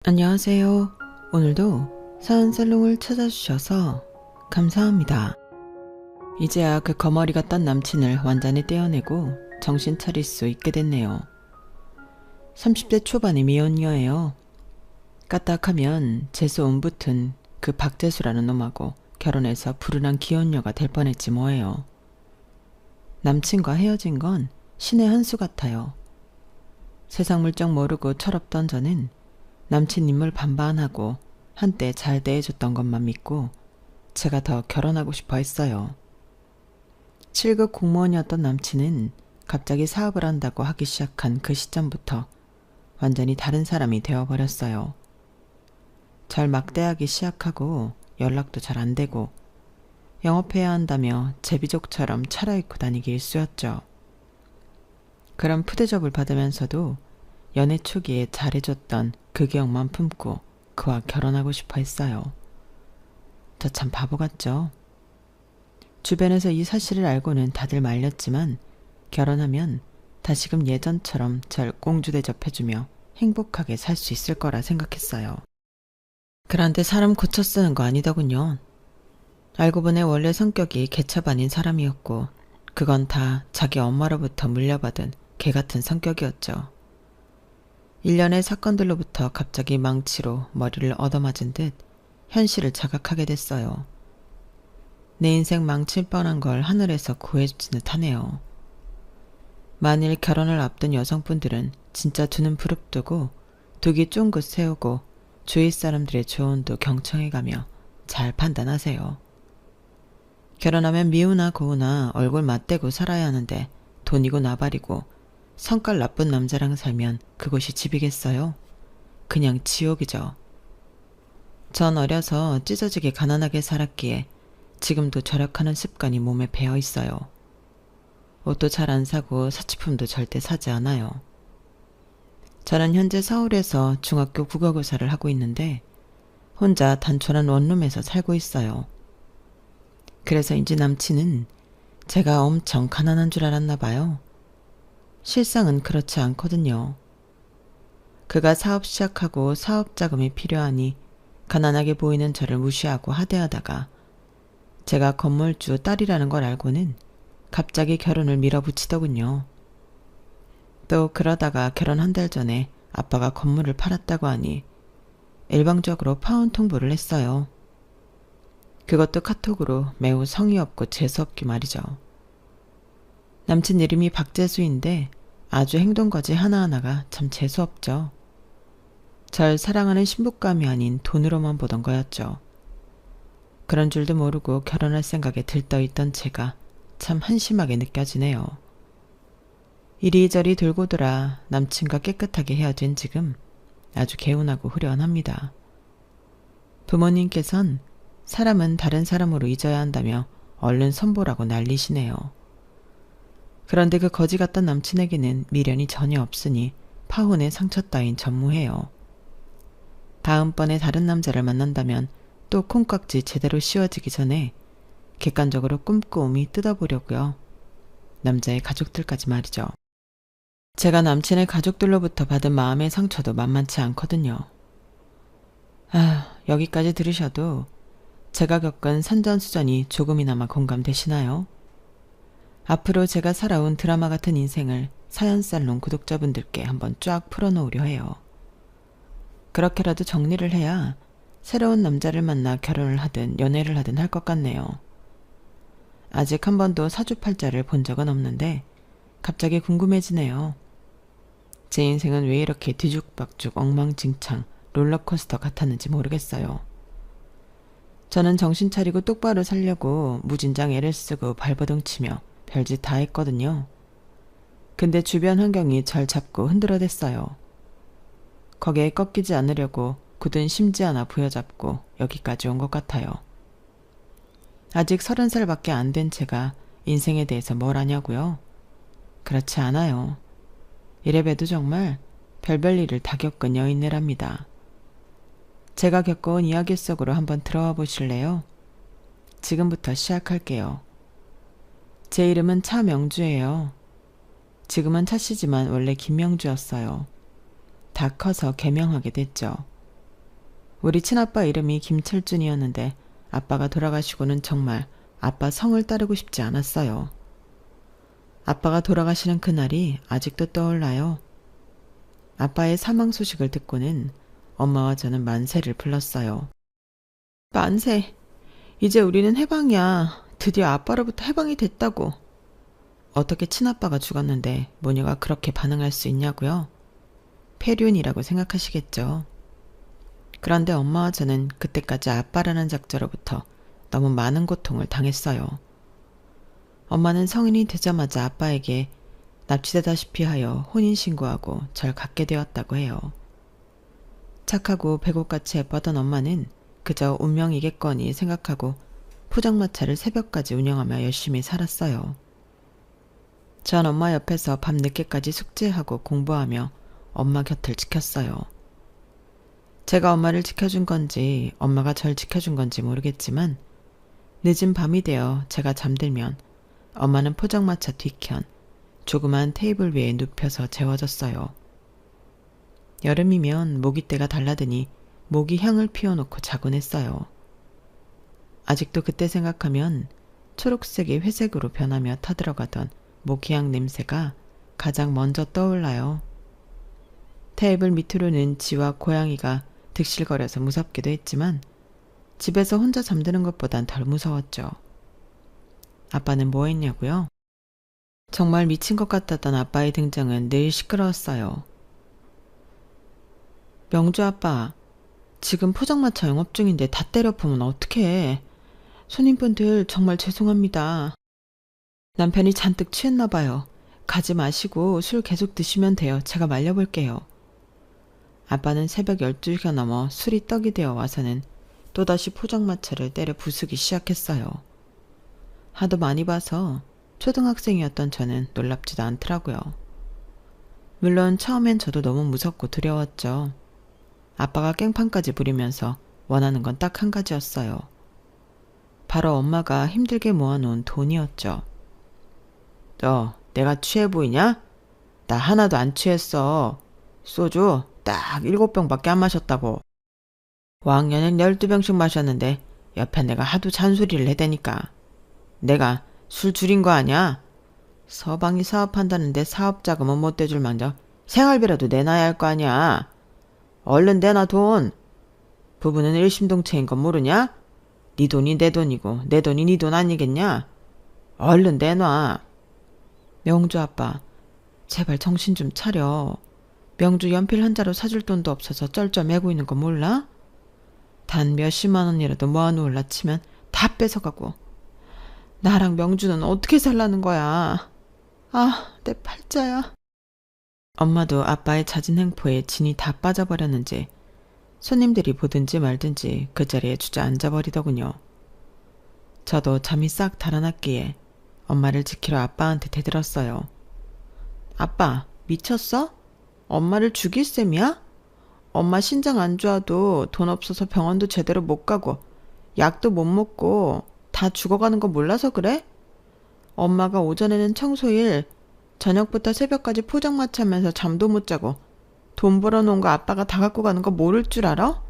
안녕하세요. 오늘도 사은살롱을 찾아주셔서 감사합니다. 이제야 그 거머리가 딴 남친을 완전히 떼어내고 정신 차릴 수 있게 됐네요. 30대 초반의 미혼녀예요. 까딱하면 재수 온 붙은 그 박재수라는 놈하고 결혼해서 불운한 기혼녀가 될 뻔했지 뭐예요. 남친과 헤어진 건 신의 한 수 같아요. 세상 물정 모르고 철없던 저는 남친 인물 반반하고 한때 잘 대해줬던 것만 믿고 제가 더 결혼하고 싶어 했어요. 7급 공무원이었던 남친은 갑자기 사업을 한다고 하기 시작한 그 시점부터 완전히 다른 사람이 되어버렸어요. 절 막대하기 시작하고 연락도 잘 안 되고 영업해야 한다며 제비족처럼 차려입고 다니기 일쑤였죠. 그런 푸대접을 받으면서도 연애 초기에 잘해줬던 그 기억만 품고 그와 결혼하고 싶어 했어요. 저 참 바보 같죠? 주변에서 이 사실을 알고는 다들 말렸지만 결혼하면 다시금 예전처럼 절 공주 대접해주며 행복하게 살 수 있을 거라 생각했어요. 그런데 사람 고쳐 쓰는 거 아니더군요. 알고 보니 원래 성격이 개차반인 사람이었고 그건 다 자기 엄마로부터 물려받은 개같은 성격이었죠. 일련의 사건들로부터 갑자기 망치로 머리를 얻어맞은 듯 현실을 자각하게 됐어요. 내 인생 망칠 뻔한 걸 하늘에서 구해주지 못하네요. 만일 결혼을 앞둔 여성분들은 진짜 두 눈 부릅뜨고 두기 쫑긋 세우고 주위 사람들의 조언도 경청해가며 잘 판단하세요. 결혼하면 미우나 고우나 얼굴 맞대고 살아야 하는데 돈이고 나발이고 성깔 나쁜 남자랑 살면 그곳이 집이겠어요? 그냥 지옥이죠. 전 어려서 찢어지게 가난하게 살았기에 지금도 절약하는 습관이 몸에 배어 있어요. 옷도 잘 안 사고 사치품도 절대 사지 않아요. 저는 현재 서울에서 중학교 국어교사를 하고 있는데 혼자 단촐한 원룸에서 살고 있어요. 그래서인지 남친은 제가 엄청 가난한 줄 알았나 봐요. 실상은 그렇지 않거든요. 그가 사업 시작하고 사업 자금이 필요하니 가난하게 보이는 저를 무시하고 하대하다가 제가 건물주 딸이라는 걸 알고는 갑자기 결혼을 밀어붙이더군요. 또 그러다가 결혼 한 달 전에 아빠가 건물을 팔았다고 하니 일방적으로 파혼 통보를 했어요. 그것도 카톡으로 매우 성의 없고 재수 없기 말이죠. 남친 이름이 박재수인데 아주 행동거지 하나하나가 참 재수없죠. 절 사랑하는 신부감이 아닌 돈으로만 보던 거였죠. 그런 줄도 모르고 결혼할 생각에 들떠있던 제가 참 한심하게 느껴지네요. 이리저리 돌고 돌아 남친과 깨끗하게 헤어진 지금 아주 개운하고 후련합니다. 부모님께선 사람은 다른 사람으로 잊어야 한다며 얼른 선보라고 난리시네요. 그런데 그 거지 같던 남친에게는 미련이 전혀 없으니 파혼의 상처 따윈 전무해요. 다음번에 다른 남자를 만난다면 또 콩깍지 제대로 씌워지기 전에 객관적으로 꼼꼼히 뜯어보려고요. 남자의 가족들까지 말이죠. 제가 남친의 가족들로부터 받은 마음의 상처도 만만치 않거든요. 여기까지 들으셔도 제가 겪은 산전수전이 조금이나마 공감되시나요? 앞으로 제가 살아온 드라마 같은 인생을 사연살롱 구독자분들께 한번 쫙 풀어놓으려 해요. 그렇게라도 정리를 해야 새로운 남자를 만나 결혼을 하든 연애를 하든 할 것 같네요. 아직 한 번도 사주팔자를 본 적은 없는데 갑자기 궁금해지네요. 제 인생은 왜 이렇게 뒤죽박죽 엉망진창 롤러코스터 같았는지 모르겠어요. 저는 정신 차리고 똑바로 살려고 무진장 애를 쓰고 발버둥 치며 별짓 다 했거든요. 근데 주변 환경이 절 잡고 흔들어댔어요. 거기에 꺾이지 않으려고 굳은 심지 하나 부여잡고 여기까지 온 것 같아요. 아직 30살밖에 안 된 제가 인생에 대해서 뭘 아냐고요? 그렇지 않아요. 이래봬도 정말 별별 일을 다 겪은 여인네랍니다. 제가 겪어온 이야기 속으로 한번 들어와 보실래요? 지금부터 시작할게요. 제 이름은 차명주예요. 지금은 차씨지만 원래 김명주였어요. 다 커서 개명하게 됐죠. 우리 친아빠 이름이 김철준이었는데 아빠가 돌아가시고는 정말 아빠 성을 따르고 싶지 않았어요. 아빠가 돌아가시는 그날이 아직도 떠올라요. 아빠의 사망 소식을 듣고는 엄마와 저는 만세를 불렀어요. 만세! 이제 우리는 해방이야. 드디어 아빠로부터 해방이 됐다고. 어떻게 친아빠가 죽었는데 모녀가 그렇게 반응할 수 있냐고요? 폐륜이라고 생각하시겠죠. 그런데 엄마와 저는 그때까지 아빠라는 작자로부터 너무 많은 고통을 당했어요. 엄마는 성인이 되자마자 아빠에게 납치되다시피 하여 혼인신고하고 절 갖게 되었다고 해요. 착하고 배꼽같이 예뻤던 엄마는 그저 운명이겠거니 생각하고 포장마차를 새벽까지 운영하며 열심히 살았어요. 전 엄마 옆에서 밤 늦게까지 숙제하고 공부하며 엄마 곁을 지켰어요. 제가 엄마를 지켜준 건지 엄마가 절 지켜준 건지 모르겠지만 늦은 밤이 되어 제가 잠들면 엄마는 포장마차 뒤편 조그만 테이블 위에 눕혀서 재워졌어요. 여름이면 모기떼가 달라드니 모기 향을 피워놓고 자곤 했어요. 아직도 그때 생각하면 초록색이 회색으로 변하며 타들어가던 모기향 냄새가 가장 먼저 떠올라요. 테이블 밑으로는 쥐와 고양이가 득실거려서 무섭기도 했지만 집에서 혼자 잠드는 것보단 덜 무서웠죠. 아빠는 뭐 했냐고요? 정말 미친 것 같았던 아빠의 등장은 늘 시끄러웠어요. 명주 아빠, 지금 포장마차 영업 중인데 다 때려 부으면 어떡해. 손님분들 정말 죄송합니다. 남편이 잔뜩 취했나 봐요. 가지 마시고 술 계속 드시면 돼요. 제가 말려볼게요. 아빠는 새벽 12시가 넘어 술이 떡이 되어 와서는 또다시 포장마차를 때려 부수기 시작했어요. 하도 많이 봐서 초등학생이었던 저는 놀랍지도 않더라고요. 물론 처음엔 저도 너무 무섭고 두려웠죠. 아빠가 깽판까지 부리면서 원하는 건 딱 한 가지였어요. 바로 엄마가 힘들게 모아놓은 돈이었죠. 너 내가 취해 보이냐? 나 하나도 안 취했어. 소주 딱 7병밖에 안 마셨다고. 왕년엔 12병씩 마셨는데 옆에 내가 하도 잔소리를 해대니까. 내가 술 줄인 거 아니야? 서방이 사업한다는데 사업자금은 못 대줄 망정 생활비라도 내놔야 할 거 아니야. 얼른 내놔 돈. 부부는 일심동체인 건 모르냐? 네 돈이 내 돈이고 내 돈이 네 돈 아니겠냐? 얼른 내놔. 명주 아빠, 제발 정신 좀 차려. 명주 연필 한 자루 사줄 돈도 없어서 쩔쩔 매고 있는 거 몰라? 단 몇십만 원이라도 모아놓을라 치면 다 뺏어가고. 나랑 명주는 어떻게 살라는 거야? 아, 내 팔자야. 엄마도 아빠의 잦은 행포에 진이 다 빠져버렸는지 손님들이 보든지 말든지 그 자리에 주저앉아 버리더군요. 저도 잠이 싹 달아났기에 엄마를 지키러 아빠한테 대들었어요. 아빠, 미쳤어? 엄마를 죽일 셈이야? 엄마 신장 안 좋아도 돈 없어서 병원도 제대로 못 가고 약도 못 먹고 다 죽어가는 거 몰라서 그래? 엄마가 오전에는 청소일, 저녁부터 새벽까지 포장마차 하면서 잠도 못 자고 돈 벌어놓은 거 아빠가 다 갖고 가는 거 모를 줄 알아?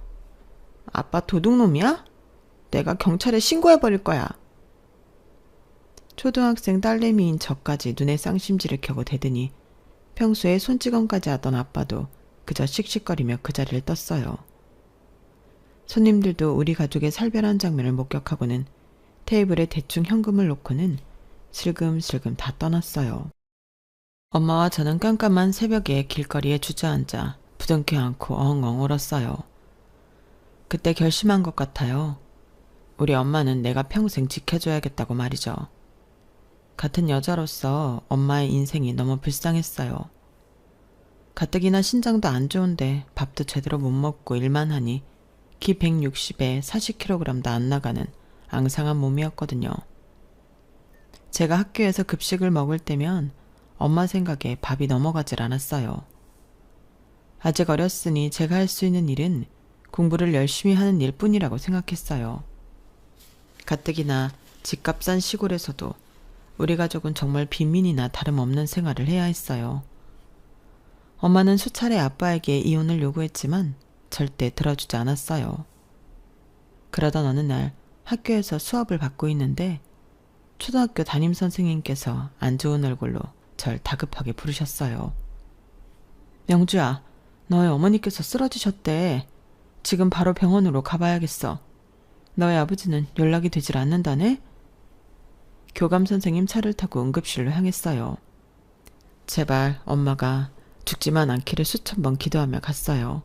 아빠 도둑놈이야? 내가 경찰에 신고해버릴 거야. 초등학생 딸내미인 저까지 눈에 쌍심지를 켜고 대더니 평소에 손찌검까지 하던 아빠도 그저 씩씩거리며 그 자리를 떴어요. 손님들도 우리 가족의 살벌한 장면을 목격하고는 테이블에 대충 현금을 놓고는 슬금슬금 다 떠났어요. 엄마와 저는 깜깜한 새벽에 길거리에 주저앉아 부둥켜 안고 엉엉 울었어요. 그때 결심한 것 같아요. 우리 엄마는 내가 평생 지켜줘야겠다고 말이죠. 같은 여자로서 엄마의 인생이 너무 불쌍했어요. 가뜩이나 신장도 안 좋은데 밥도 제대로 못 먹고 일만 하니 키 160에 40kg도 안 나가는 앙상한 몸이었거든요. 제가 학교에서 급식을 먹을 때면 엄마 생각에 밥이 넘어가질 않았어요. 아직 어렸으니 제가 할 수 있는 일은 공부를 열심히 하는 일뿐이라고 생각했어요. 가뜩이나 집값 싼 시골에서도 우리 가족은 정말 빈민이나 다름없는 생활을 해야 했어요. 엄마는 수차례 아빠에게 이혼을 요구했지만 절대 들어주지 않았어요. 그러던 어느 날 학교에서 수업을 받고 있는데 초등학교 담임선생님께서 안 좋은 얼굴로 절 다급하게 부르셨어요. 명주야, 너의 어머니께서 쓰러지셨대. 지금 바로 병원으로 가봐야겠어. 너의 아버지는 연락이 되질 않는다네? 교감선생님 차를 타고 응급실로 향했어요. 제발 엄마가 죽지만 않기를 수천 번 기도하며 갔어요.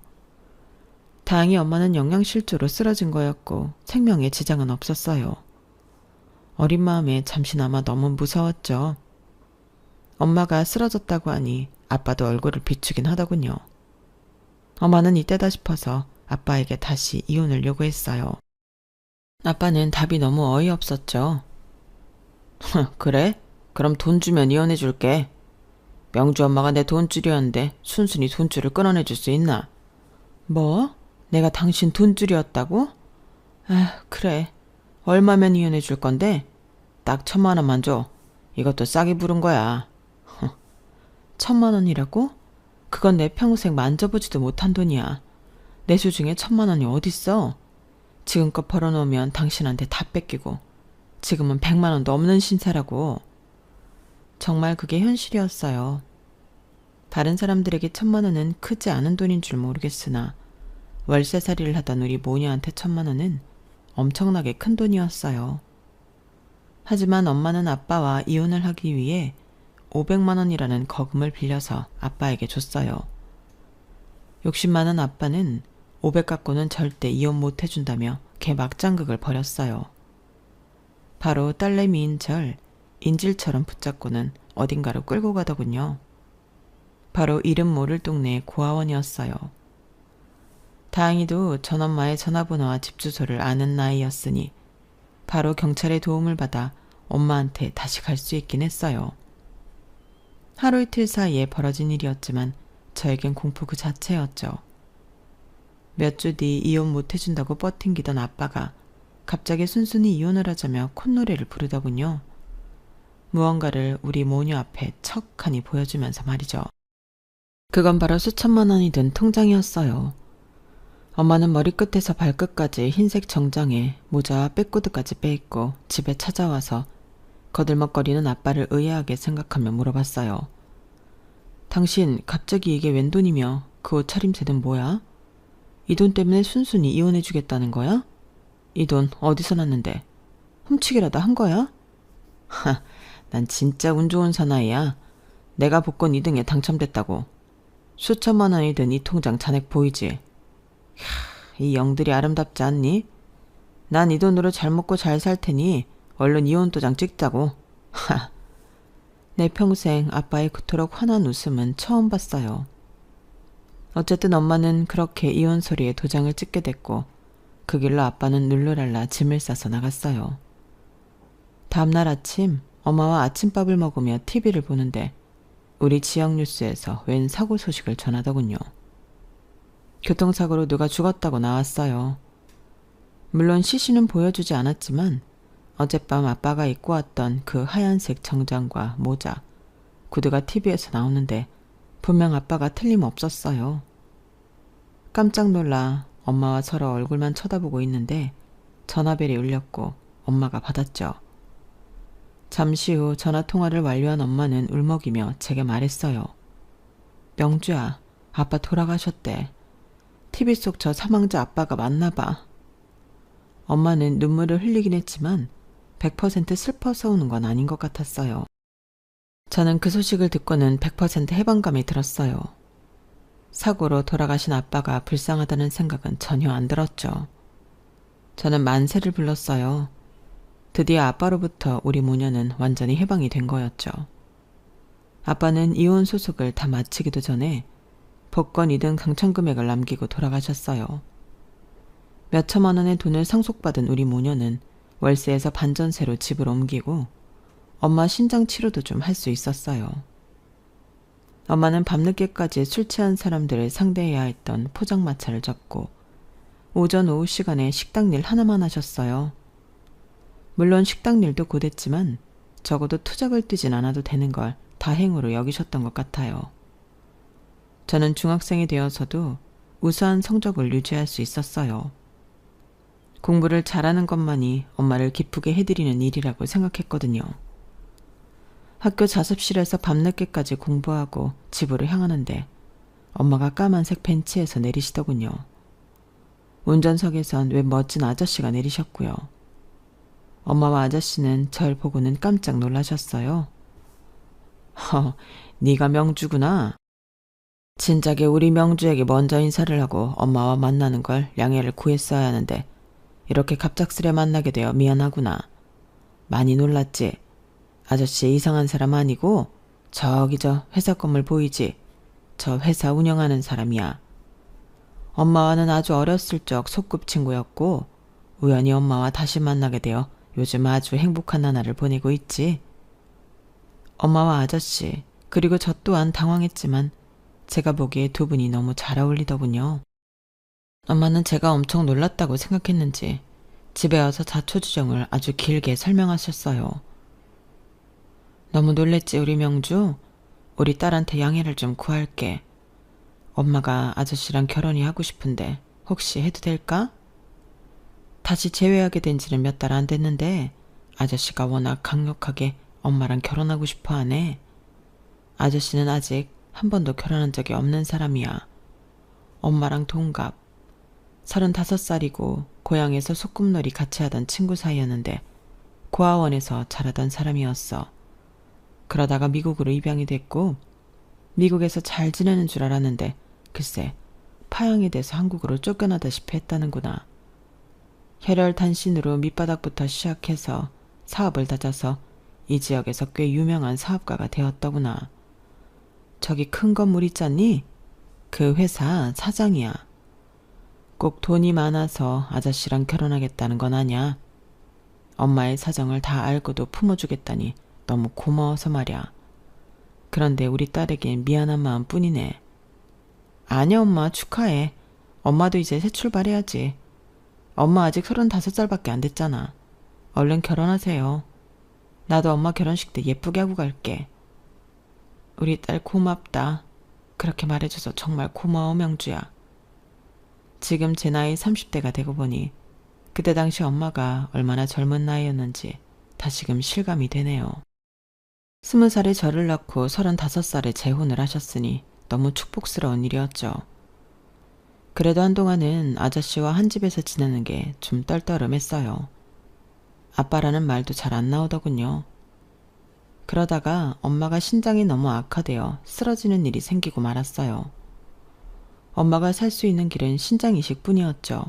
다행히 엄마는 영양실조로 쓰러진 거였고 생명에 지장은 없었어요. 어린 마음에 잠시나마 너무 무서웠죠. 엄마가 쓰러졌다고 하니 아빠도 얼굴을 비추긴 하더군요. 엄마는 이때다 싶어서 아빠에게 다시 이혼을 요구했어요. 아빠는 답이 너무 어이없었죠. 그래? 그럼 돈 주면 이혼해 줄게. 명주 엄마가 내 돈줄이었는데 순순히 돈줄을 끊어내줄 수 있나? 뭐? 내가 당신 돈줄이었다고? 아, 그래. 얼마면 이혼해 줄 건데? 딱 1,000,000원만 줘. 이것도 싸게 부른 거야. 1,000,000원이라고? 그건 내 평생 만져보지도 못한 돈이야. 내 소중에 1,000,000원이 어딨어? 지금껏 벌어놓으면 당신한테 다 뺏기고 지금은 100만원도 없는 신세라고. 정말 그게 현실이었어요. 다른 사람들에게 1,000,000원은 크지 않은 돈인 줄 모르겠으나 월세살이를 하던 우리 모녀한테 1,000,000원은 엄청나게 큰 돈이었어요. 하지만 엄마는 아빠와 이혼을 하기 위해 500만원이라는 거금을 빌려서 아빠에게 줬어요. 욕심 많은 아빠는 500 갖고는 절대 이혼 못 해준다며 개막장극을 벌였어요. 바로 딸내미인 절 인질처럼 붙잡고는 어딘가로 끌고 가더군요. 바로 이름 모를 동네의 고아원이었어요. 다행히도 전엄마의 전화번호와 집 주소를 아는 나이였으니 바로 경찰의 도움을 받아 엄마한테 다시 갈 수 있긴 했어요. 하루 이틀 사이에 벌어진 일이었지만 저에겐 공포 그 자체였죠. 몇 주 뒤 이혼 못 해준다고 뻗팅기던 아빠가 갑자기 순순히 이혼을 하자며 콧노래를 부르더군요. 무언가를 우리 모녀 앞에 척하니 보여주면서 말이죠. 그건 바로 수천만 원이 든 통장이었어요. 엄마는 머리끝에서 발끝까지 흰색 정장에 모자와 백구두까지 빼입고 집에 찾아와서 거들먹거리는 아빠를 의아하게 생각하며 물어봤어요. 당신 갑자기 이게 웬 돈이며 그 옷차림새는 뭐야? 이 돈 때문에 순순히 이혼해주겠다는 거야? 이 돈 어디서 났는데? 훔치기라도 한 거야? 하, 난 진짜 운 좋은 사나이야. 내가 복권 2등에 당첨됐다고. 수천만 원이 든 이 통장 잔액 보이지? 이 영들이 아름답지 않니? 난 이 돈으로 잘 먹고 잘 살 테니 얼른 이혼 도장 찍자고. 하. 내 평생 아빠의 그토록 환한 웃음은 처음 봤어요. 어쨌든 엄마는 그렇게 이혼 소리에 도장을 찍게 됐고 그 길로 아빠는 룰루랄라 짐을 싸서 나갔어요. 다음날 아침 엄마와 아침밥을 먹으며 TV를 보는데 우리 지역 뉴스에서 웬 사고 소식을 전하더군요. 교통사고로 누가 죽었다고 나왔어요. 물론 시신은 보여주지 않았지만 어젯밤 아빠가 입고 왔던 그 하얀색 정장과 모자, 구두가 TV에서 나오는데 분명 아빠가 틀림없었어요. 깜짝 놀라 엄마와 서로 얼굴만 쳐다보고 있는데 전화벨이 울렸고 엄마가 받았죠. 잠시 후 전화통화를 완료한 엄마는 울먹이며 제게 말했어요. 명주야, 아빠 돌아가셨대. TV 속 저 사망자 아빠가 맞나 봐. 엄마는 눈물을 흘리긴 했지만 100% 슬퍼서 우는 건 아닌 것 같았어요. 저는 그 소식을 듣고는 100% 해방감이 들었어요. 사고로 돌아가신 아빠가 불쌍하다는 생각은 전혀 안 들었죠. 저는 만세를 불렀어요. 드디어 아빠로부터 우리 모녀는 완전히 해방이 된 거였죠. 아빠는 이혼 소속을 다 마치기도 전에 복권 2등 당첨 금액을 남기고 돌아가셨어요. 몇천만 원의 돈을 상속받은 우리 모녀는 월세에서 반전세로 집을 옮기고 엄마 신장 치료도 좀 할 수 있었어요. 엄마는 밤늦게까지 술 취한 사람들을 상대해야 했던 포장마차를 접고 오전 오후 시간에 식당 일 하나만 하셨어요. 물론 식당 일도 고됐지만 적어도 투잡을 뛰진 않아도 되는 걸 다행으로 여기셨던 것 같아요. 저는 중학생이 되어서도 우수한 성적을 유지할 수 있었어요. 공부를 잘하는 것만이 엄마를 기쁘게 해드리는 일이라고 생각했거든요. 학교 자습실에서 밤늦게까지 공부하고 집으로 향하는데 엄마가 까만색 벤츠에서 내리시더군요. 운전석에선 웬 멋진 아저씨가 내리셨고요. 엄마와 아저씨는 절 보고는 깜짝 놀라셨어요. 네가 명주구나. 진작에 우리 명주에게 먼저 인사를 하고 엄마와 만나는 걸 양해를 구했어야 하는데 이렇게 갑작스레 만나게 되어 미안하구나. 많이 놀랐지? 아저씨 이상한 사람 아니고 저기 저 회사 건물 보이지? 저 회사 운영하는 사람이야. 엄마와는 아주 어렸을 적 소꿉친구였고 우연히 엄마와 다시 만나게 되어 요즘 아주 행복한 나날을 보내고 있지. 엄마와 아저씨 그리고 저 또한 당황했지만 제가 보기에 두 분이 너무 잘 어울리더군요. 엄마는 제가 엄청 놀랐다고 생각했는지 집에 와서 자초지종을 아주 길게 설명하셨어요. 너무 놀랬지 우리 명주? 우리 딸한테 양해를 좀 구할게. 엄마가 아저씨랑 결혼이 하고 싶은데 혹시 해도 될까? 다시 재회하게 된 지는 몇 달 안 됐는데 아저씨가 워낙 강력하게 엄마랑 결혼하고 싶어 하네. 아저씨는 아직 한 번도 결혼한 적이 없는 사람이야. 엄마랑 동갑. 35살이고 고향에서 소꿉놀이 같이 하던 친구 사이였는데 고아원에서 자라던 사람이었어. 그러다가 미국으로 입양이 됐고 미국에서 잘 지내는 줄 알았는데 글쎄 파양이 돼서 한국으로 쫓겨나다시피 했다는구나. 혈혈단신으로 밑바닥부터 시작해서 사업을 다져서 이 지역에서 꽤 유명한 사업가가 되었더구나. 저기 큰 건물 있잖니? 그 회사 사장이야. 꼭 돈이 많아서 아저씨랑 결혼하겠다는 건 아냐. 엄마의 사정을 다 알고도 품어주겠다니 너무 고마워서 말이야. 그런데 우리 딸에겐 미안한 마음뿐이네. 아니야 엄마 축하해. 엄마도 이제 새 출발해야지. 엄마 아직 35살밖에 안 됐잖아. 얼른 결혼하세요. 나도 엄마 결혼식 때 예쁘게 하고 갈게. 우리 딸 고맙다. 그렇게 말해줘서 정말 고마워 명주야. 지금 제 나이 30대가 되고 보니 그때 당시 엄마가 얼마나 젊은 나이였는지 다시금 실감이 되네요. 20살에 저를 낳고 35살에 재혼을 하셨으니 너무 축복스러운 일이었죠. 그래도 한동안은 아저씨와 한 집에서 지내는 게 좀 떨떠름했어요. 아빠라는 말도 잘 안 나오더군요. 그러다가 엄마가 신장이 너무 악화되어 쓰러지는 일이 생기고 말았어요. 엄마가 살 수 있는 길은 신장 이식뿐이었죠.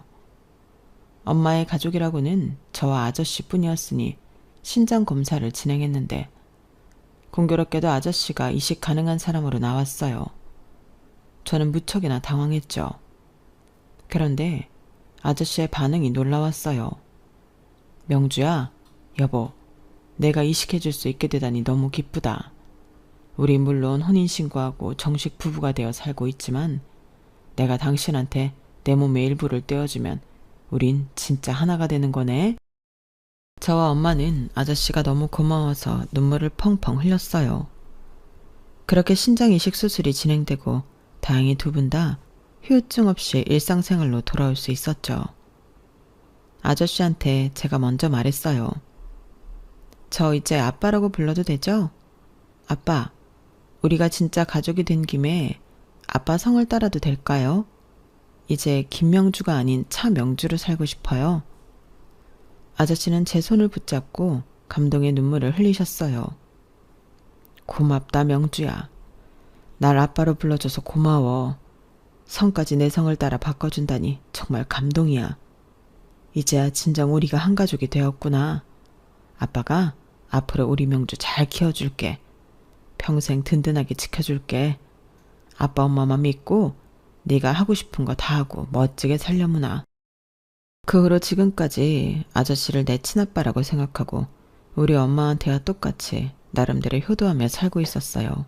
엄마의 가족이라고는 저와 아저씨뿐이었으니 신장 검사를 진행했는데 공교롭게도 아저씨가 이식 가능한 사람으로 나왔어요. 저는 무척이나 당황했죠. 그런데 아저씨의 반응이 놀라웠어요. 명주야, 여보, 내가 이식해줄 수 있게 되다니 너무 기쁘다. 우리 물론 혼인신고하고 정식 부부가 되어 살고 있지만 내가 당신한테 내 몸의 일부를 떼어주면 우린 진짜 하나가 되는 거네. 저와 엄마는 아저씨가 너무 고마워서 눈물을 펑펑 흘렸어요. 그렇게 신장 이식 수술이 진행되고 다행히 두 분 다 후유증 없이 일상생활로 돌아올 수 있었죠. 아저씨한테 제가 먼저 말했어요. 저 이제 아빠라고 불러도 되죠? 아빠, 우리가 진짜 가족이 된 김에 아빠 성을 따라도 될까요? 이제 김명주가 아닌 차명주로 살고 싶어요. 아저씨는 제 손을 붙잡고 감동의 눈물을 흘리셨어요. 고맙다 명주야. 날 아빠로 불러줘서 고마워. 성까지 내 성을 따라 바꿔준다니 정말 감동이야. 이제야 진정 우리가 한 가족이 되었구나. 아빠가 앞으로 우리 명주 잘 키워줄게. 평생 든든하게 지켜줄게. 아빠 엄마만 믿고 네가 하고 싶은 거 다 하고 멋지게 살려무나. 그 후로 지금까지 아저씨를 내 친아빠라고 생각하고 우리 엄마한테와 똑같이 나름대로 효도하며 살고 있었어요.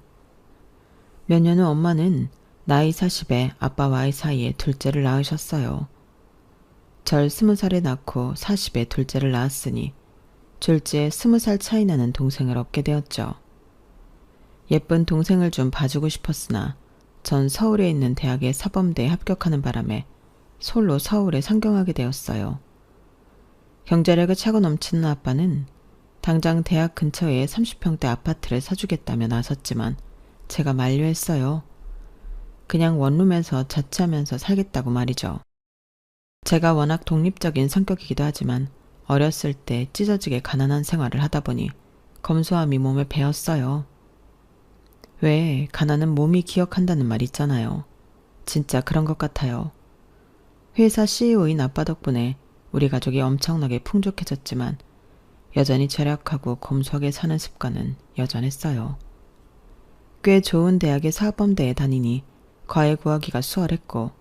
몇 년 후 엄마는 나이 40에 아빠와 아이 사이에 둘째를 낳으셨어요. 절 20살에 낳고 40에 둘째를 낳았으니 졸지에 20살 차이 나는 동생을 얻게 되었죠. 예쁜 동생을 좀 봐주고 싶었으나 전 서울에 있는 대학의 사범대에 합격하는 바람에 솔로 서울에 상경하게 되었어요. 경제력이 차고 넘치는 아빠는 당장 대학 근처에 30평대 아파트를 사주겠다며 나섰지만 제가 만류했어요. 그냥 원룸에서 자취하면서 살겠다고 말이죠. 제가 워낙 독립적인 성격이기도 하지만 어렸을 때 찢어지게 가난한 생활을 하다 보니 검소함이 몸에 배었어요. 왜 가난은 몸이 기억한다는 말 있잖아요. 진짜 그런 것 같아요. 회사 CEO인 아빠 덕분에 우리 가족이 엄청나게 풍족해졌지만 여전히 절약하고 검소하게 사는 습관은 여전했어요. 꽤 좋은 대학의 사범대에 다니니 과외 구하기가 수월했고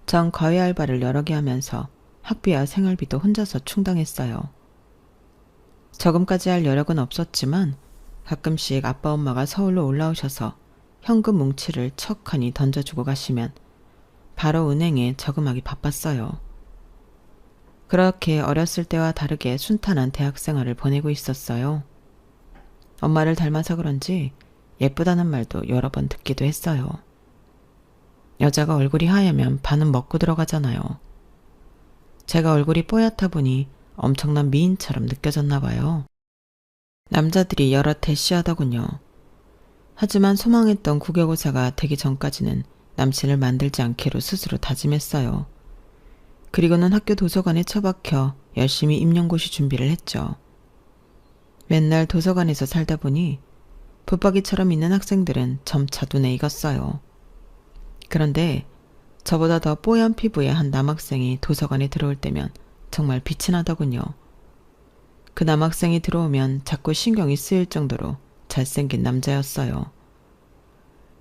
전 과외 알바를 여러 개 하면서 학비와 생활비도 혼자서 충당했어요. 저금까지 할 여력은 없었지만 가끔씩 아빠 엄마가 서울로 올라오셔서 현금 뭉치를 척하니 던져주고 가시면 바로 은행에 저금하기 바빴어요. 그렇게 어렸을 때와 다르게 순탄한 대학 생활을 보내고 있었어요. 엄마를 닮아서 그런지 예쁘다는 말도 여러 번 듣기도 했어요. 여자가 얼굴이 하얘면 반은 먹고 들어가잖아요. 제가 얼굴이 뽀얗다 보니 엄청난 미인처럼 느껴졌나 봐요. 남자들이 여러 대시하더군요. 하지만 소망했던 국외고사가 되기 전까지는 남친을 만들지 않기로 스스로 다짐했어요. 그리고는 학교 도서관에 처박혀 열심히 임용고시 준비를 했죠. 맨날 도서관에서 살다 보니 붙박이처럼 있는 학생들은 점차 눈에 익었어요. 그런데 저보다 더 뽀얀 피부의 한 남학생이 도서관에 들어올 때면 정말 빛이 나더군요. 그 남학생이 들어오면 자꾸 신경이 쓰일 정도로 잘생긴 남자였어요.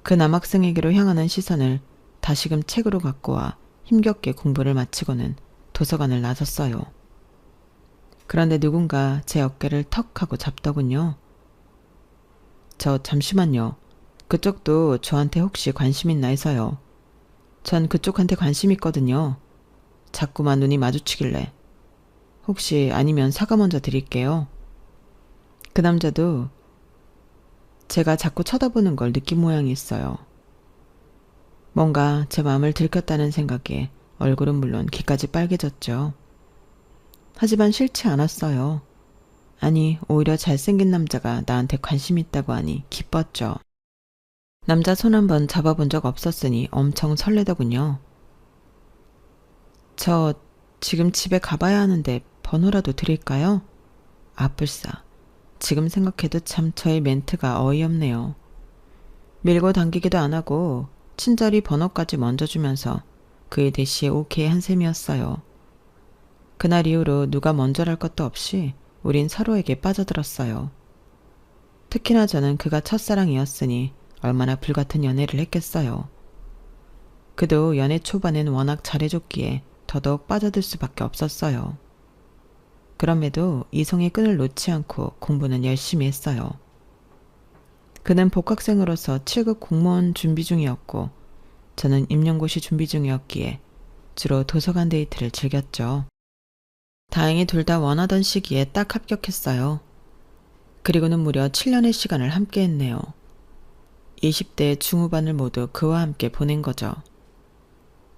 그 남학생에게로 향하는 시선을 다시금 책으로 갖고 와 힘겹게 공부를 마치고는 도서관을 나섰어요. 그런데 누군가 제 어깨를 턱 하고 잡더군요. 저 잠시만요. 그쪽도 저한테 혹시 관심 있나 해서요. 전 그쪽한테 관심 있거든요. 자꾸만 눈이 마주치길래. 혹시 아니면 사과 먼저 드릴게요. 그 남자도 제가 자꾸 쳐다보는 걸 느낀 모양이 있어요. 뭔가 제 마음을 들켰다는 생각에 얼굴은 물론 귀까지 빨개졌죠. 하지만 싫지 않았어요. 아니, 오히려 잘생긴 남자가 나한테 관심 있다고 하니 기뻤죠. 남자 손 한번 잡아본 적 없었으니 엄청 설레더군요. 저 지금 집에 가봐야 하는데 번호라도 드릴까요? 아뿔싸. 지금 생각해도 참 저의 멘트가 어이없네요. 밀고 당기기도 안 하고 친절히 번호까지 먼저 주면서 그의 대시에 오케이 한 셈이었어요. 그날 이후로 누가 먼저랄 것도 없이 우린 서로에게 빠져들었어요. 특히나 저는 그가 첫사랑이었으니 얼마나 불같은 연애를 했겠어요. 그도 연애 초반엔 워낙 잘해줬기에 더더욱 빠져들 수밖에 없었어요. 그럼에도 이성의 끈을 놓지 않고 공부는 열심히 했어요. 그는 복학생으로서 7급 공무원 준비 중이었고 저는 임용고시 준비 중이었기에 주로 도서관 데이트를 즐겼죠. 다행히 둘 다 원하던 시기에 딱 합격했어요. 그리고는 무려 7년의 시간을 함께 했네요. 20대 중후반을 모두 그와 함께 보낸 거죠.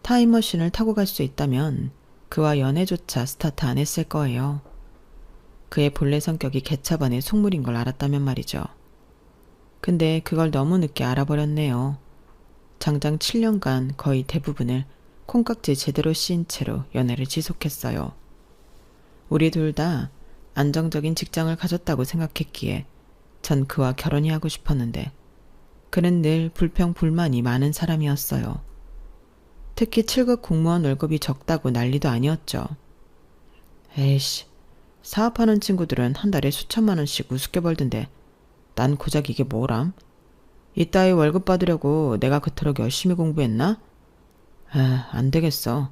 타임머신을 타고 갈 수 있다면 그와 연애조차 스타트 안 했을 거예요. 그의 본래 성격이 개차반의 속물인 걸 알았다면 말이죠. 근데 그걸 너무 늦게 알아버렸네요. 장장 7년간 거의 대부분을 콩깍지 제대로 씌인 채로 연애를 지속했어요. 우리 둘 다 안정적인 직장을 가졌다고 생각했기에 전 그와 결혼이 하고 싶었는데 그는 늘 불평불만이 많은 사람이었어요. 특히 7급 공무원 월급이 적다고 난리도 아니었죠. 에이씨, 사업하는 친구들은 한 달에 수천만 원씩 우습게 벌던데 난 고작 이게 뭐람? 이따위 월급 받으려고 내가 그토록 열심히 공부했나? 아, 안 되겠어.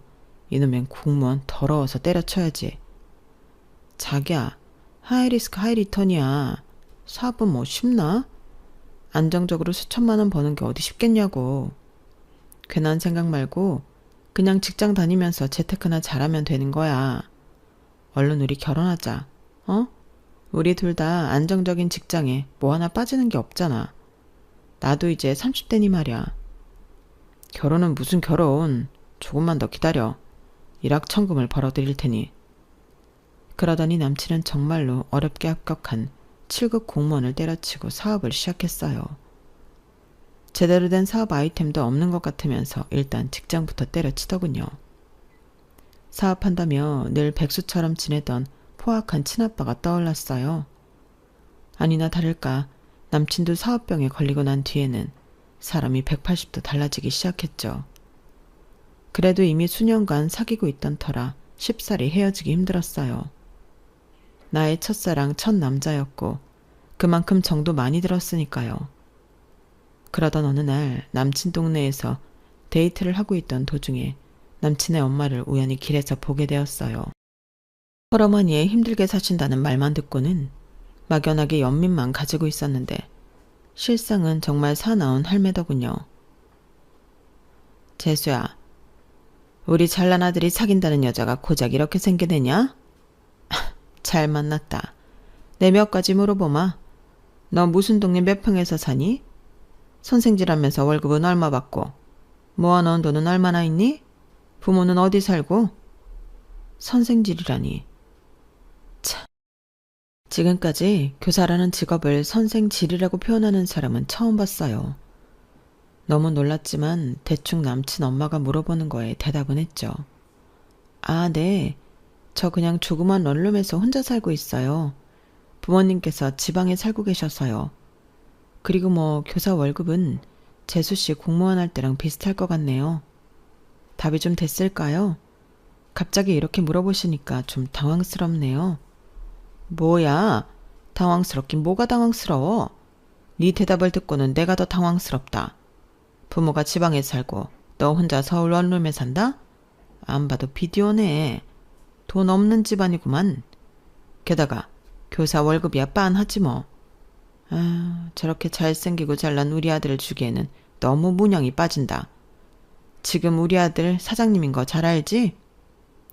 이놈의 공무원 더러워서 때려쳐야지. 자기야, 하이리스크 하이리턴이야. 사업은 뭐 쉽나? 안정적으로 수천만 원 버는 게 어디 쉽겠냐고. 괜한 생각 말고 그냥 직장 다니면서 재테크나 잘하면 되는 거야. 얼른 우리 결혼하자. 어? 우리 둘 다 안정적인 직장에 뭐 하나 빠지는 게 없잖아. 나도 이제 30대니 말이야. 결혼은 무슨 결혼. 조금만 더 기다려. 일확천금을 벌어드릴 테니. 그러더니 남친은 정말로 어렵게 합격한 7급 공무원을 때려치고 사업을 시작했어요. 제대로 된 사업 아이템도 없는 것 같으면서 일단 직장부터 때려치더군요. 사업한다며 늘 백수처럼 지내던 포악한 친아빠가 떠올랐어요. 아니나 다를까 남친도 사업병에 걸리고 난 뒤에는 사람이 180도 달라지기 시작했죠. 그래도 이미 수년간 사귀고 있던 터라 쉽사리 헤어지기 힘들었어요. 나의 첫사랑 첫 남자였고 그만큼 정도 많이 들었으니까요. 그러던 어느 날 남친 동네에서 데이트를 하고 있던 도중에 남친의 엄마를 우연히 길에서 보게 되었어요. 헐어머니에 힘들게 사신다는 말만 듣고는 막연하게 연민만 가지고 있었는데 실상은 정말 사나운 할매더군요. 재수야, 우리 잘난 아들이 사귄다는 여자가 고작 이렇게 생겨내냐? 잘 만났다. 내 몇 가지 물어보마. 너 무슨 동네 몇 평에서 사니? 선생질하면서 월급은 얼마 받고? 모아놓은 돈은 얼마나 있니? 부모는 어디 살고? 선생질이라니. 참, 지금까지 교사라는 직업을 선생질이라고 표현하는 사람은 처음 봤어요. 너무 놀랐지만 대충 남친 엄마가 물어보는 거에 대답은 했죠. 아, 네. 저 그냥 조그만 런룸에서 혼자 살고 있어요. 부모님께서 지방에 살고 계셔서요. 그리고 뭐 교사 월급은 재수씨 공무원 할 때랑 비슷할 것 같네요. 답이 좀 됐을까요? 갑자기 이렇게 물어보시니까 좀 당황스럽네요. 뭐야? 당황스럽긴 뭐가 당황스러워? 네 대답을 듣고는 내가 더 당황스럽다. 부모가 지방에 살고 너 혼자 서울 원룸에 산다? 안 봐도 비디오네. 돈 없는 집안이구만. 게다가 교사 월급이야 빤하지 뭐. 아, 저렇게 잘생기고 잘난 우리 아들을 주기에는 너무 문양이 빠진다. 지금 우리 아들 사장님인 거 잘 알지?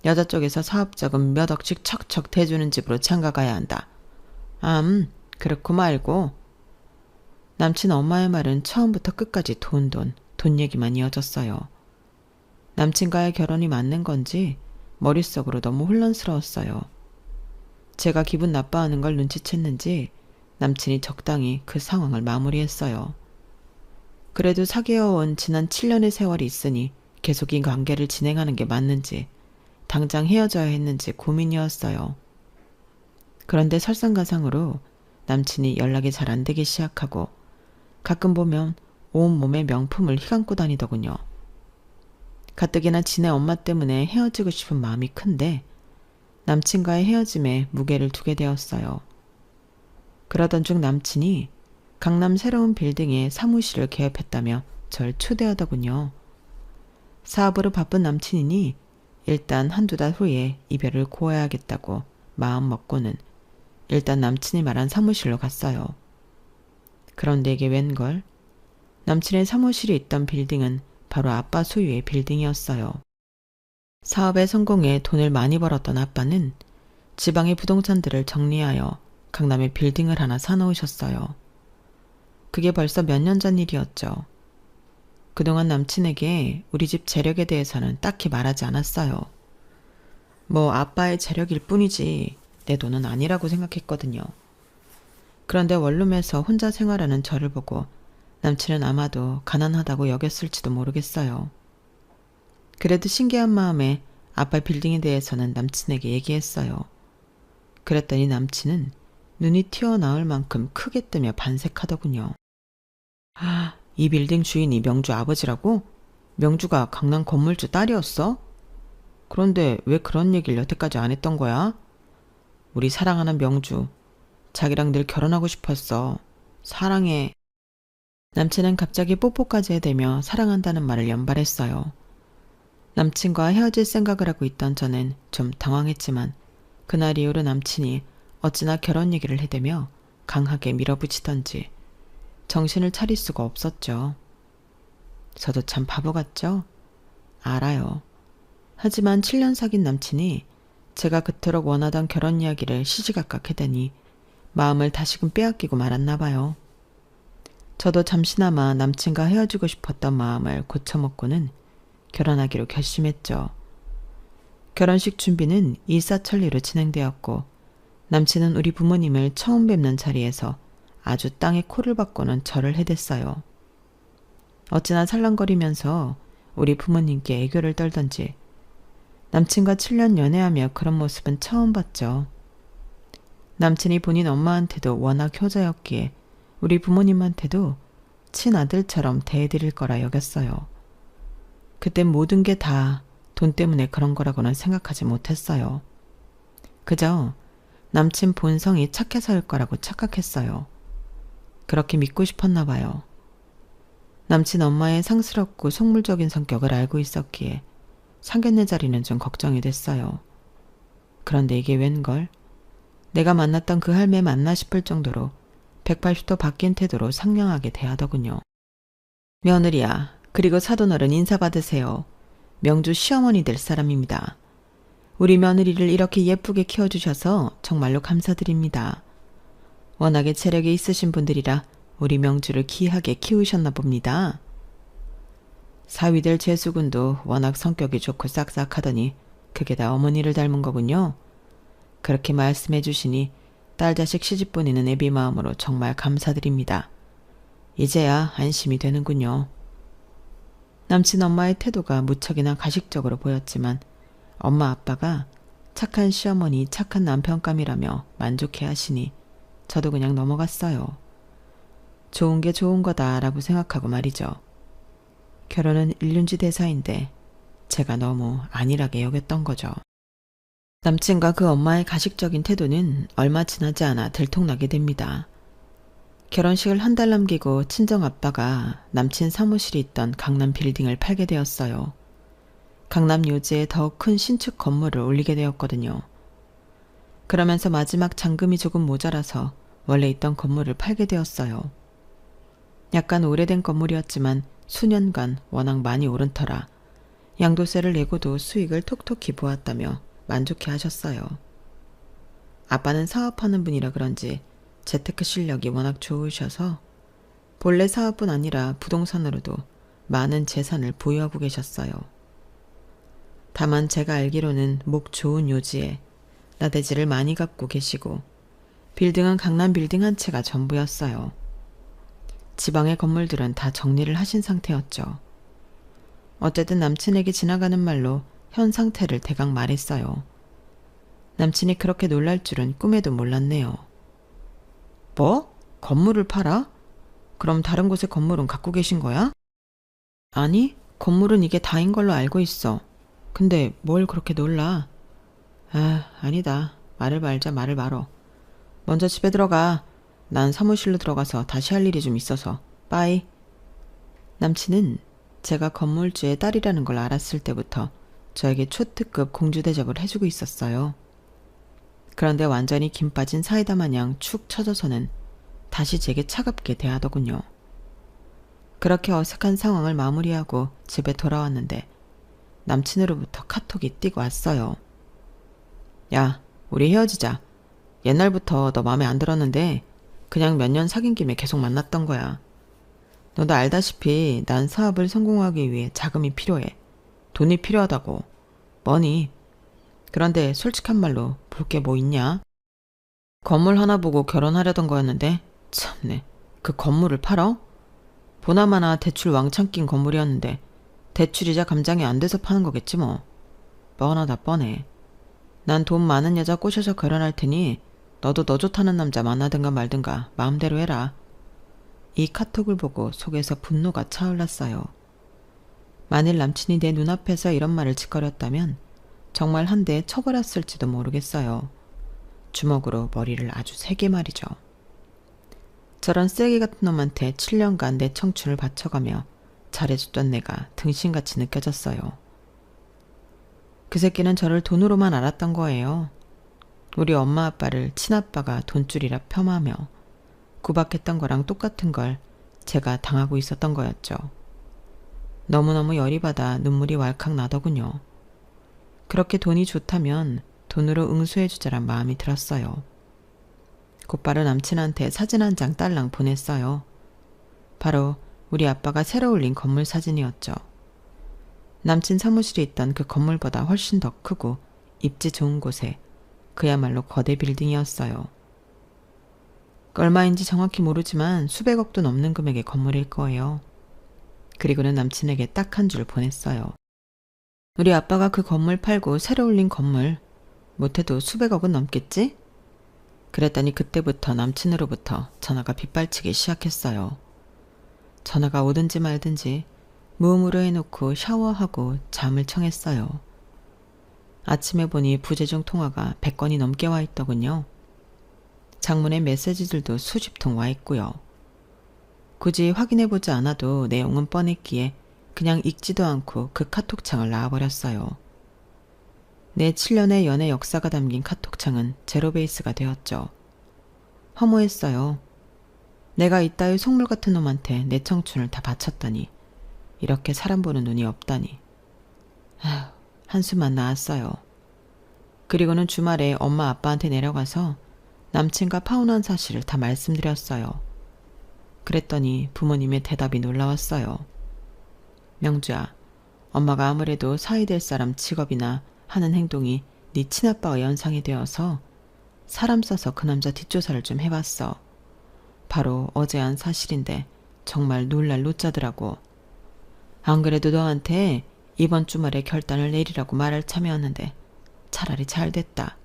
여자 쪽에서 사업자금 몇 억씩 척척 대주는 집으로 장가가야 한다. 그렇고 말고. 남친 엄마의 말은 처음부터 끝까지 돈 얘기만 이어졌어요. 남친과의 결혼이 맞는 건지 머릿속으로 너무 혼란스러웠어요. 제가 기분 나빠하는 걸 눈치챘는지 남친이 적당히 그 상황을 마무리했어요. 그래도 사귀어온 지난 7년의 세월이 있으니 계속 이 관계를 진행하는 게 맞는지 당장 헤어져야 했는지 고민이었어요. 그런데 설상가상으로 남친이 연락이 잘 안 되기 시작하고 가끔 보면 온몸에 명품을 휘감고 다니더군요. 가뜩이나 지네 엄마 때문에 헤어지고 싶은 마음이 큰데 남친과의 헤어짐에 무게를 두게 되었어요. 그러던 중 남친이 강남 새로운 빌딩에 사무실을 개업했다며 절 초대하더군요. 사업으로 바쁜 남친이니 일단 한두 달 후에 이별을 고해야겠다고 마음 먹고는 일단 남친이 말한 사무실로 갔어요. 그런데 이게 웬걸? 남친의 사무실이 있던 빌딩은 바로 아빠 소유의 빌딩이었어요. 사업에 성공해 돈을 많이 벌었던 아빠는 지방의 부동산들을 정리하여 강남에 빌딩을 하나 사놓으셨어요. 그게 벌써 몇 년 전 일이었죠. 그동안 남친에게 우리 집 재력에 대해서는 딱히 말하지 않았어요. 뭐 아빠의 재력일 뿐이지 내 돈은 아니라고 생각했거든요. 그런데 원룸에서 혼자 생활하는 저를 보고 남친은 아마도 가난하다고 여겼을지도 모르겠어요. 그래도 신기한 마음에 아빠 빌딩에 대해서는 남친에게 얘기했어요. 그랬더니 남친은 눈이 튀어나올 만큼 크게 뜨며 반색하더군요. 아, 이 빌딩 주인이 명주 아버지라고? 명주가 강남 건물주 딸이었어? 그런데 왜 그런 얘기를 여태까지 안 했던 거야? 우리 사랑하는 명주, 자기랑 늘 결혼하고 싶었어. 사랑해. 남친은 갑자기 뽀뽀까지 해대며 사랑한다는 말을 연발했어요. 남친과 헤어질 생각을 하고 있던 저는 좀 당황했지만 그날 이후로 남친이 어찌나 결혼 얘기를 해대며 강하게 밀어붙이던지 정신을 차릴 수가 없었죠. 저도 참 바보 같죠? 알아요. 하지만 7년 사귄 남친이 제가 그토록 원하던 결혼 이야기를 시시각각 해대니 마음을 다시금 빼앗기고 말았나 봐요. 저도 잠시나마 남친과 헤어지고 싶었던 마음을 고쳐먹고는 결혼하기로 결심했죠. 결혼식 준비는 일사천리로 진행되었고 남친은 우리 부모님을 처음 뵙는 자리에서 아주 땅에 코를 박고는 절을 해댔어요. 어찌나 살랑거리면서 우리 부모님께 애교를 떨던지 남친과 7년 연애하며 그런 모습은 처음 봤죠. 남친이 본인 엄마한테도 워낙 효자였기에 우리 부모님한테도 친아들처럼 대해드릴 거라 여겼어요. 그땐 모든 게 다 돈 때문에 그런 거라고는 생각하지 못했어요. 그저 남친 본성이 착해서일 거라고 착각했어요. 그렇게 믿고 싶었나 봐요. 남친 엄마의 상스럽고 속물적인 성격을 알고 있었기에 상견례 자리는 좀 걱정이 됐어요. 그런데 이게 웬걸? 내가 만났던 그 할매 맞나 싶을 정도로 180도 바뀐 태도로 상냥하게 대하더군요. 며느리야, 그리고 사돈어른 인사받으세요. 명주 시어머니 될 사람입니다. 우리 며느리를 이렇게 예쁘게 키워주셔서 정말로 감사드립니다. 워낙에 체력이 있으신 분들이라 우리 명주를 귀하게 키우셨나 봅니다. 사위들 재수군도 워낙 성격이 좋고 싹싹하더니 그게 다 어머니를 닮은 거군요. 그렇게 말씀해 주시니 딸 자식 시집 보내는 애비 마음으로 정말 감사드립니다. 이제야 안심이 되는군요. 남친 엄마의 태도가 무척이나 가식적으로 보였지만 엄마 아빠가 착한 시어머니 착한 남편감이라며 만족해 하시니 저도 그냥 넘어갔어요. 좋은 게 좋은 거다라고 생각하고 말이죠. 결혼은 일륜지 대사인데 제가 너무 안일하게 여겼던 거죠. 남친과 그 엄마의 가식적인 태도는 얼마 지나지 않아 들통나게 됩니다. 결혼식을 한 달 남기고 친정 아빠가 남친 사무실이 있던 강남 빌딩을 팔게 되었어요. 강남 요지에 더 큰 신축 건물을 올리게 되었거든요. 그러면서 마지막 잔금이 조금 모자라서 원래 있던 건물을 팔게 되었어요. 약간 오래된 건물이었지만 수년간 워낙 많이 오른 터라 양도세를 내고도 수익을 톡톡히 보았다며 만족해 하셨어요. 아빠는 사업하는 분이라 그런지 재테크 실력이 워낙 좋으셔서 본래 사업뿐 아니라 부동산으로도 많은 재산을 보유하고 계셨어요. 다만 제가 알기로는 목 좋은 요지에 나대지를 많이 갖고 계시고 빌딩은 강남 빌딩 한 채가 전부였어요. 지방의 건물들은 다 정리를 하신 상태였죠. 어쨌든 남친에게 지나가는 말로 현 상태를 대강 말했어요. 남친이 그렇게 놀랄 줄은 꿈에도 몰랐네요. 뭐? 건물을 팔아? 그럼 다른 곳에 건물은 갖고 계신 거야? 아니, 건물은 이게 다인 걸로 알고 있어. 근데 뭘 그렇게 놀라? 아, 아니다. 말을 말자 말을 말어. 먼저 집에 들어가. 난 사무실로 들어가서 다시 할 일이 좀 있어서. 빠이. 남친은 제가 건물주의 딸이라는 걸 알았을 때부터 저에게 초특급 공주 대접을 해주고 있었어요. 그런데 완전히 김 빠진 사이다 마냥 축 처져서는 다시 제게 차갑게 대하더군요. 그렇게 어색한 상황을 마무리하고 집에 돌아왔는데 남친으로부터 카톡이 띄고 왔어요. 야, 우리 헤어지자. 옛날부터 너 마음에 안 들었는데 그냥 몇 년 사귄 김에 계속 만났던 거야. 너도 알다시피 난 사업을 성공하기 위해 자금이 필요해. 돈이 필요하다고. 뭐니? 그런데 솔직한 말로 볼 게 뭐 있냐? 건물 하나 보고 결혼하려던 거였는데 참네. 그 건물을 팔어? 보나마나 대출 왕창 낀 건물이었는데 대출이자 감장이 안 돼서 파는 거겠지 뭐. 뻔하다 뻔해. 난 돈 많은 여자 꼬셔서 결혼할 테니 너도 너 좋다는 남자 만나든가 말든가 마음대로 해라. 이 카톡을 보고 속에서 분노가 차올랐어요. 만일 남친이 내 눈앞에서 이런 말을 짓거렸다면 정말 한 대 쳐버렸을지도 모르겠어요. 주먹으로 머리를 아주 세게 말이죠. 저런 쓰레기 같은 놈한테 7년간 내 청춘을 바쳐가며 잘해줬던 내가 등신같이 느껴졌어요. 그 새끼는 저를 돈으로만 알았던 거예요. 우리 엄마 아빠를 친아빠가 돈줄이라 폄하며 구박했던 거랑 똑같은 걸 제가 당하고 있었던 거였죠. 너무너무 열이 받아 눈물이 왈칵 나더군요. 그렇게 돈이 좋다면 돈으로 응수해주자란 마음이 들었어요. 곧바로 남친한테 사진 한 장 딸랑 보냈어요. 바로 우리 아빠가 새로 올린 건물 사진이었죠. 남친 사무실에 있던 그 건물보다 훨씬 더 크고 입지 좋은 곳에 그야말로 거대 빌딩이었어요. 얼마인지 정확히 모르지만 수백억도 넘는 금액의 건물일 거예요. 그리고는 남친에게 딱 한 줄 보냈어요. 우리 아빠가 그 건물 팔고 새로 올린 건물 못해도 수백억은 넘겠지? 그랬더니 그때부터 남친으로부터 전화가 빗발치기 시작했어요. 전화가 오든지 말든지 무음으로 해놓고 샤워하고 잠을 청했어요. 아침에 보니 부재중 통화가 100건이 넘게 와 있더군요. 장문의 메시지들도 수십 통 와 있고요. 굳이 확인해보지 않아도 내용은 뻔했기에 그냥 읽지도 않고 그 카톡창을 놔버렸어요. 내 7년의 연애 역사가 담긴 카톡창은 제로베이스가 되었죠. 허무했어요. 내가 이따위 속물 같은 놈한테 내 청춘을 다 바쳤다니. 이렇게 사람 보는 눈이 없다니. 한숨만 나왔어요. 그리고는 주말에 엄마 아빠한테 내려가서 남친과 파혼한 사실을 다 말씀드렸어요. 그랬더니 부모님의 대답이 놀라웠어요. 명주야, 엄마가 아무래도 사위 될 사람 직업이나 하는 행동이 네 친아빠의 연상이 되어서 사람 써서 그 남자 뒷조사를 좀 해봤어. 바로 어제 한 사실인데 정말 놀랄 노짜더라고. 안 그래도 너한테 이번 주말에 결단을 내리라고 말할 참이었는데 차라리 잘 됐다.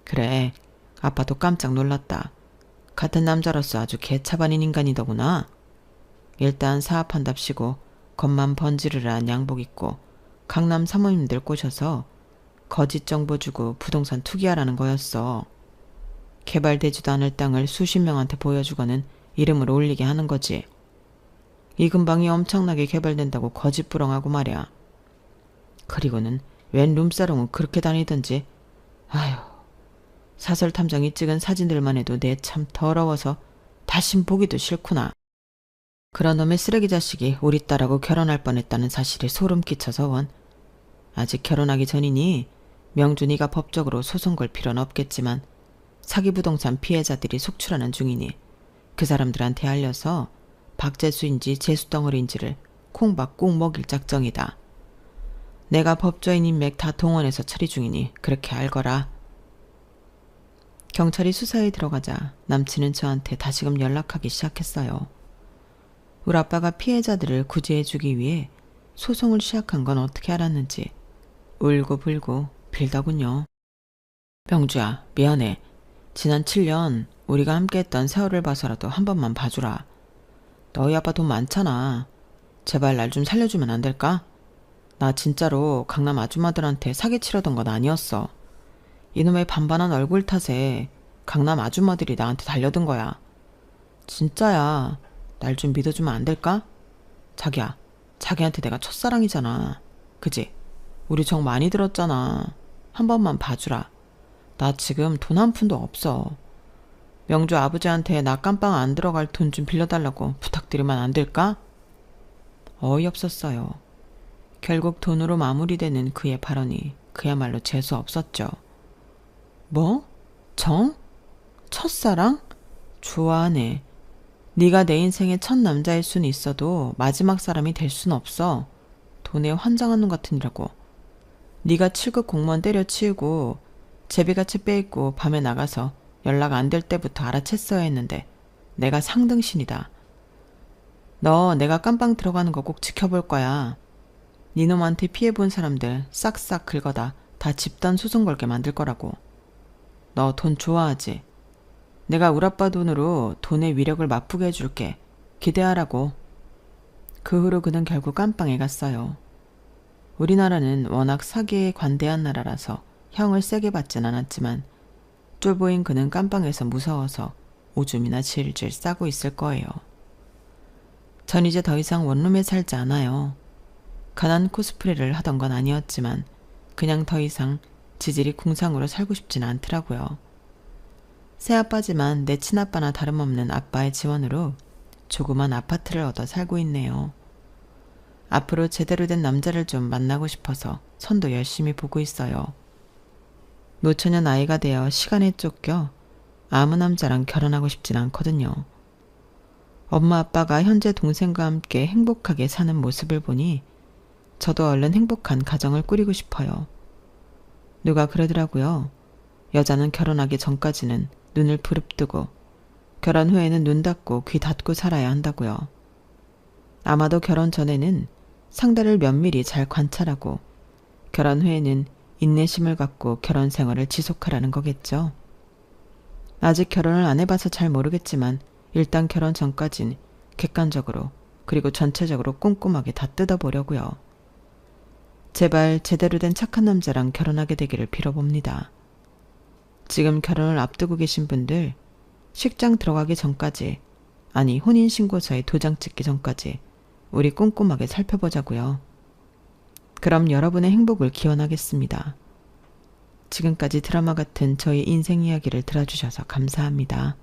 그래, 아빠도 깜짝 놀랐다. 같은 남자로서 아주 개차반인 인간이더구나. 일단 사업한답시고 겉만 번지르르한 양복 입고 강남 사모님들 꼬셔서 거짓 정보 주고 부동산 투기하라는 거였어. 개발되지도 않을 땅을 수십 명한테 보여주고는 이름을 올리게 하는 거지. 이 근방이 엄청나게 개발된다고 거짓부렁하고 말이야. 그리고는 웬 룸사롱은 그렇게 다니던지. 아휴, 사설 탐정이 찍은 사진들만 해도 내 참 더러워서 다신 보기도 싫구나. 그런 놈의 쓰레기 자식이 우리 딸하고 결혼할 뻔했다는 사실에 소름 끼쳐서 원. 아직 결혼하기 전이니 명준이가 법적으로 소송 걸 필요는 없겠지만 사기 부동산 피해자들이 속출하는 중이니 그 사람들한테 알려서 박재수인지 재수덩어리인지를 콩밥 꼭 먹일 작정이다. 내가 법조인 인맥 다 동원해서 처리 중이니 그렇게 알거라. 경찰이 수사에 들어가자 남친은 저한테 다시금 연락하기 시작했어요. 우리 아빠가 피해자들을 구제해주기 위해 소송을 시작한 건 어떻게 알았는지 울고불고 빌더군요. 명주야, 미안해. 지난 7년 우리가 함께했던 세월을 봐서라도 한 번만 봐주라. 너희 아빠 돈 많잖아. 제발 날 좀 살려주면 안 될까? 나 진짜로 강남 아줌마들한테 사기치려던 건 아니었어. 이놈의 반반한 얼굴 탓에 강남 아줌마들이 나한테 달려든 거야. 진짜야. 날 좀 믿어주면 안 될까? 자기야, 자기한테 내가 첫사랑이잖아. 그지? 우리 정 많이 들었잖아. 한 번만 봐주라. 나 지금 돈 한 푼도 없어. 명주 아버지한테 나 깜빵 안 들어갈 돈 좀 빌려달라고 부탁드리면 안 될까? 어이없었어요. 결국 돈으로 마무리되는 그의 발언이 그야말로 재수 없었죠. 뭐? 정? 첫사랑? 좋아하네. 네가 내 인생의 첫 남자일 순 있어도 마지막 사람이 될 순 없어. 돈에 환장한 놈 같으니라고. 네가 7급 공무원 때려치우고 제비같이 빼입고 밤에 나가서 연락 안 될 때부터 알아챘어야 했는데 내가 상등신이다. 너 내가 깜빵 들어가는 거 꼭 지켜볼 거야. 네 놈한테 피해본 사람들 싹싹 긁어다 다 집단 소송 걸게 만들 거라고. 너 돈 좋아하지? 내가 우리 아빠 돈으로 돈의 위력을 맛보게 해줄게. 기대하라고. 그 후로 그는 결국 깜빵에 갔어요. 우리나라는 워낙 사기에 관대한 나라라서 형을 세게 받진 않았지만 쫄보인 그는 깜빵에서 무서워서 오줌이나 질질 싸고 있을 거예요. 전 이제 더 이상 원룸에 살지 않아요. 가난 코스프레를 하던 건 아니었지만 그냥 더 이상 지질이 궁상으로 살고 싶진 않더라고요. 새아빠지만 내 친아빠나 다름없는 아빠의 지원으로 조그만 아파트를 얻어 살고 있네요. 앞으로 제대로 된 남자를 좀 만나고 싶어서 선도 열심히 보고 있어요. 노처녀 나이가 되어 시간에 쫓겨 아무 남자랑 결혼하고 싶진 않거든요. 엄마 아빠가 현재 동생과 함께 행복하게 사는 모습을 보니 저도 얼른 행복한 가정을 꾸리고 싶어요. 누가 그러더라고요. 여자는 결혼하기 전까지는 눈을 부릅뜨고 결혼 후에는 눈 닫고 귀 닫고 살아야 한다고요. 아마도 결혼 전에는 상대를 면밀히 잘 관찰하고 결혼 후에는 인내심을 갖고 결혼 생활을 지속하라는 거겠죠. 아직 결혼을 안 해봐서 잘 모르겠지만 일단 결혼 전까진 객관적으로 그리고 전체적으로 꼼꼼하게 다 뜯어보려고요. 제발 제대로 된 착한 남자랑 결혼하게 되기를 빌어봅니다. 지금 결혼을 앞두고 계신 분들 식장 들어가기 전까지, 아니 혼인신고서에 도장 찍기 전까지 우리 꼼꼼하게 살펴보자고요. 그럼 여러분의 행복을 기원하겠습니다. 지금까지 드라마 같은 저의 인생 이야기를 들어주셔서 감사합니다.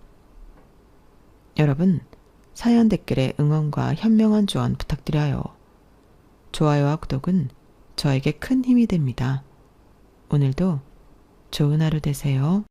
여러분, 사연 댓글에 응원과 현명한 조언 부탁드려요. 좋아요와 구독은 저에게 큰 힘이 됩니다. 오늘도 좋은 하루 되세요.